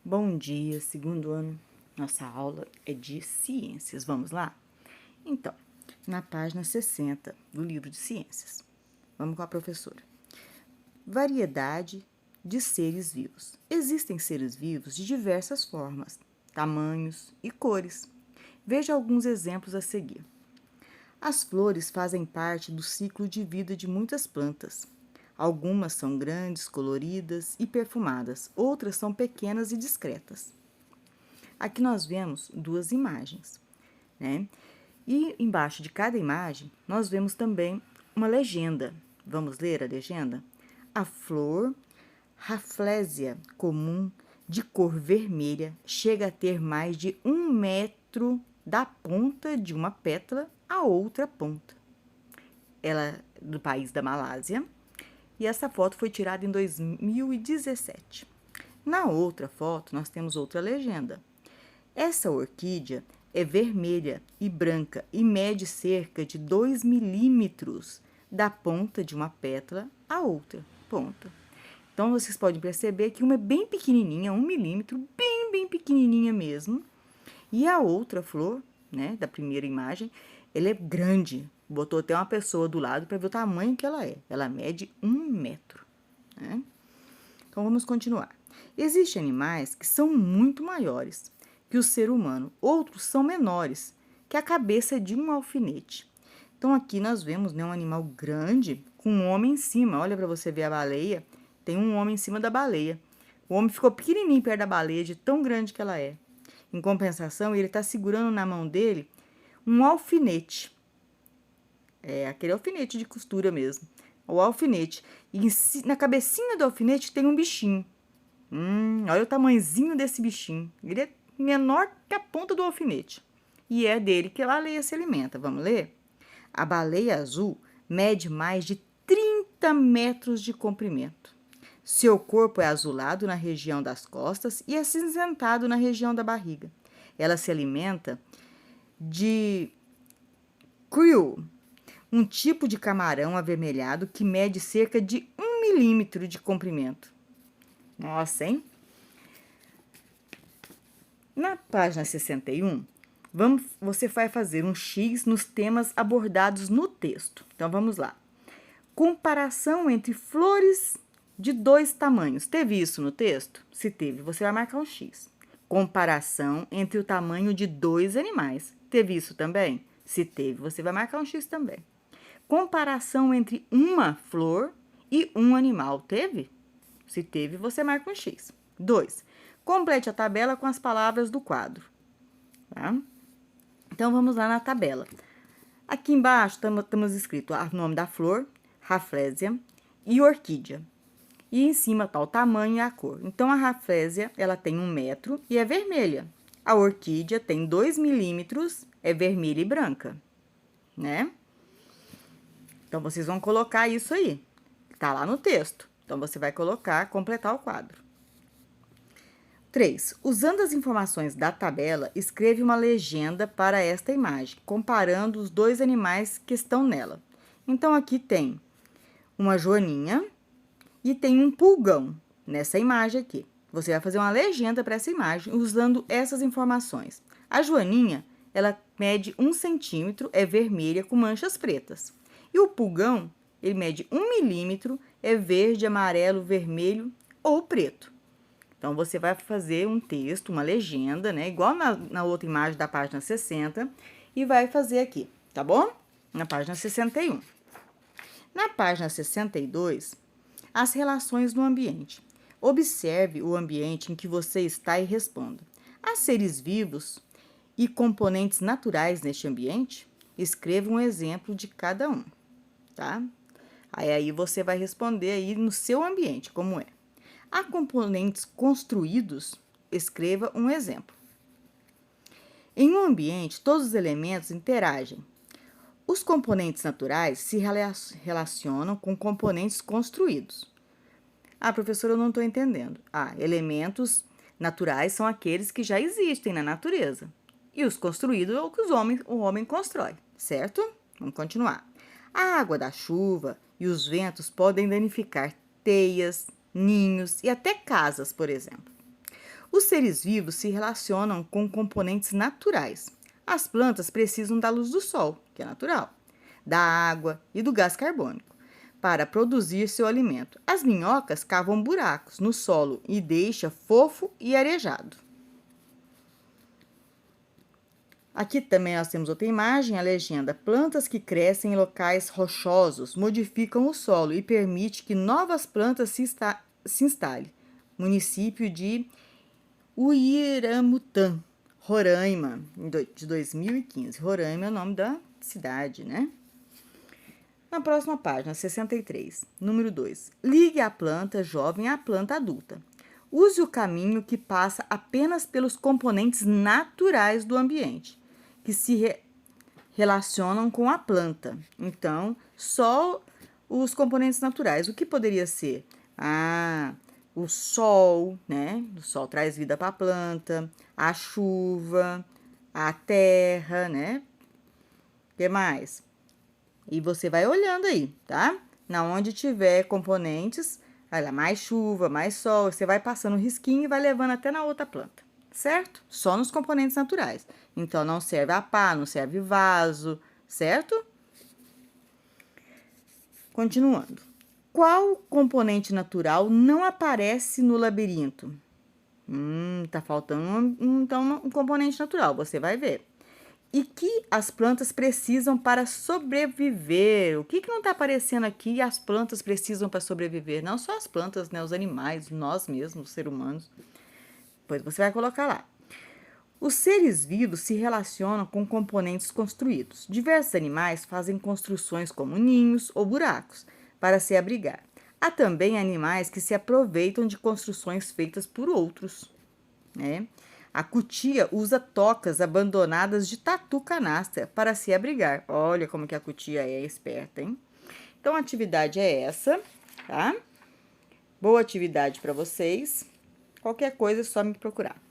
Bom dia, segundo ano. Nossa aula é de ciências. Vamos lá? Então, na página 60 do livro de ciências. Vamos com a professora. Variedade de seres vivos. Existem seres vivos de diversas formas, tamanhos e cores. Veja alguns exemplos a seguir. As flores fazem parte do ciclo de vida de muitas plantas. Algumas são grandes, coloridas e perfumadas, outras são pequenas e discretas. Aqui nós vemos duas imagens, né? E embaixo de cada imagem, nós vemos também uma legenda. Vamos ler a legenda? A flor Rafflesia comum, de cor vermelha, chega a ter mais de 1 metro da ponta de uma pétala à outra ponta. Ela é do país da Malásia. E essa foto foi tirada em 2017. Na outra foto, nós temos outra legenda. Essa orquídea é vermelha e branca e mede cerca de 2 milímetros da ponta de uma pétala à outra ponta. Então, vocês podem perceber que uma é bem pequenininha, 1 milímetro, bem pequenininha mesmo. E a outra flor, né, da primeira imagem, ela é grande. Botou até uma pessoa do lado para ver o tamanho que ela é. Ela mede 1 metro, né? Então, vamos continuar. Existem animais que são muito maiores que o ser humano. Outros são menores que a cabeça de um alfinete. Então, aqui nós vemos, né, um animal grande com um homem em cima. Olha para você ver a baleia. Tem um homem em cima da baleia. O homem ficou pequenininho perto da baleia, de tão grande que ela é. Em compensação, ele está segurando na mão dele um alfinete. É aquele alfinete de costura mesmo. O alfinete. E na cabecinha do alfinete tem um bichinho. Olha o tamanhozinho desse bichinho. Ele é menor que a ponta do alfinete. E é dele que a baleia se alimenta. Vamos ler? A baleia azul mede mais de 30 metros de comprimento. Seu corpo é azulado na região das costas e acinzentado na região da barriga. Ela se alimenta de krill, um tipo de camarão avermelhado que mede cerca de 1 milímetro de comprimento. Nossa, hein? Na página 61, você vai fazer um X nos temas abordados no texto. Então, vamos lá. Comparação entre flores de 2 tamanhos. Teve isso no texto? Se teve, você vai marcar um X. Comparação entre o tamanho de 2 animais. Teve isso também? Se teve, você vai marcar um X também. Comparação entre uma flor e um animal. Teve? Se teve, você marca um X. 2. Complete a tabela com as palavras do quadro. Tá? Então, vamos lá na tabela. Aqui embaixo estamos escrito o nome da flor, Rafflesia, e orquídea. E em cima está o tamanho e a cor. Então, a Rafflesia, ela tem 1 metro e é vermelha. A orquídea tem 2 milímetros, é vermelha e branca, né? Então, vocês vão colocar isso aí. Tá lá no texto. Então, você vai colocar, completar o quadro. 3. Usando as informações da tabela, escreve uma legenda para esta imagem, comparando os 2 animais que estão nela. Então, aqui tem uma joaninha e tem um pulgão nessa imagem aqui. Você vai fazer uma legenda para essa imagem usando essas informações. A joaninha, ela mede 1 centímetro, é vermelha com manchas pretas. E o pulgão, ele mede 1 milímetro, é verde, amarelo, vermelho ou preto. Então, você vai fazer um texto, uma legenda, né? Igual na outra imagem da página 60, e vai fazer aqui, tá bom? Na página 61. Na página 62, as relações no ambiente. Observe o ambiente em que você está e responda. Há seres vivos e componentes naturais neste ambiente? Escreva um exemplo de cada um, tá? Aí você vai responder aí no seu ambiente, como é. Há componentes construídos? Escreva um exemplo. Em um ambiente, todos os elementos interagem. Os componentes naturais se relacionam com componentes construídos. Ah, professora, eu não estou entendendo. Elementos naturais são aqueles que já existem na natureza. E os construídos é o que o homem constrói, certo? Vamos continuar. A água da chuva e os ventos podem danificar teias, ninhos e até casas, por exemplo. Os seres vivos se relacionam com componentes naturais. As plantas precisam da luz do sol, que é natural, da água e do gás carbônico para produzir seu alimento. As minhocas cavam buracos no solo e deixam fofo e arejado. Aqui também nós temos outra imagem, a legenda: plantas que crescem em locais rochosos modificam o solo e permite que novas plantas se instalem. Município de Uiramutã, Roraima, de 2015. Roraima é o nome da cidade, né? Na próxima página, 63, número 2. Ligue a planta jovem à planta adulta. Use o caminho que passa apenas pelos componentes naturais do ambiente, que se relacionam com a planta. Então, só os componentes naturais. O que poderia ser? O sol, né? O sol traz vida para a planta, a chuva, a terra, né? O que mais? E você vai olhando aí, tá? Na onde tiver componentes, olha, mais chuva, mais sol, você vai passando um risquinho e vai levando até na outra planta, certo? Só nos componentes naturais. Então, não serve a pá, não serve vaso, certo? Continuando. Qual componente natural não aparece no labirinto? Tá faltando então um componente natural, você vai ver. E que as plantas precisam para sobreviver? O que não está aparecendo aqui e as plantas precisam para sobreviver? Não só as plantas, né? Os animais, nós mesmos, os seres humanos. Pois você vai colocar lá. Os seres vivos se relacionam com componentes construídos. Diversos animais fazem construções como ninhos ou buracos para se abrigar. Há também animais que se aproveitam de construções feitas por outros, né? A cutia usa tocas abandonadas de tatu canastra para se abrigar. Olha como que a cutia é esperta, hein? Então, a atividade é essa, tá? Boa atividade para vocês. Qualquer coisa é só me procurar.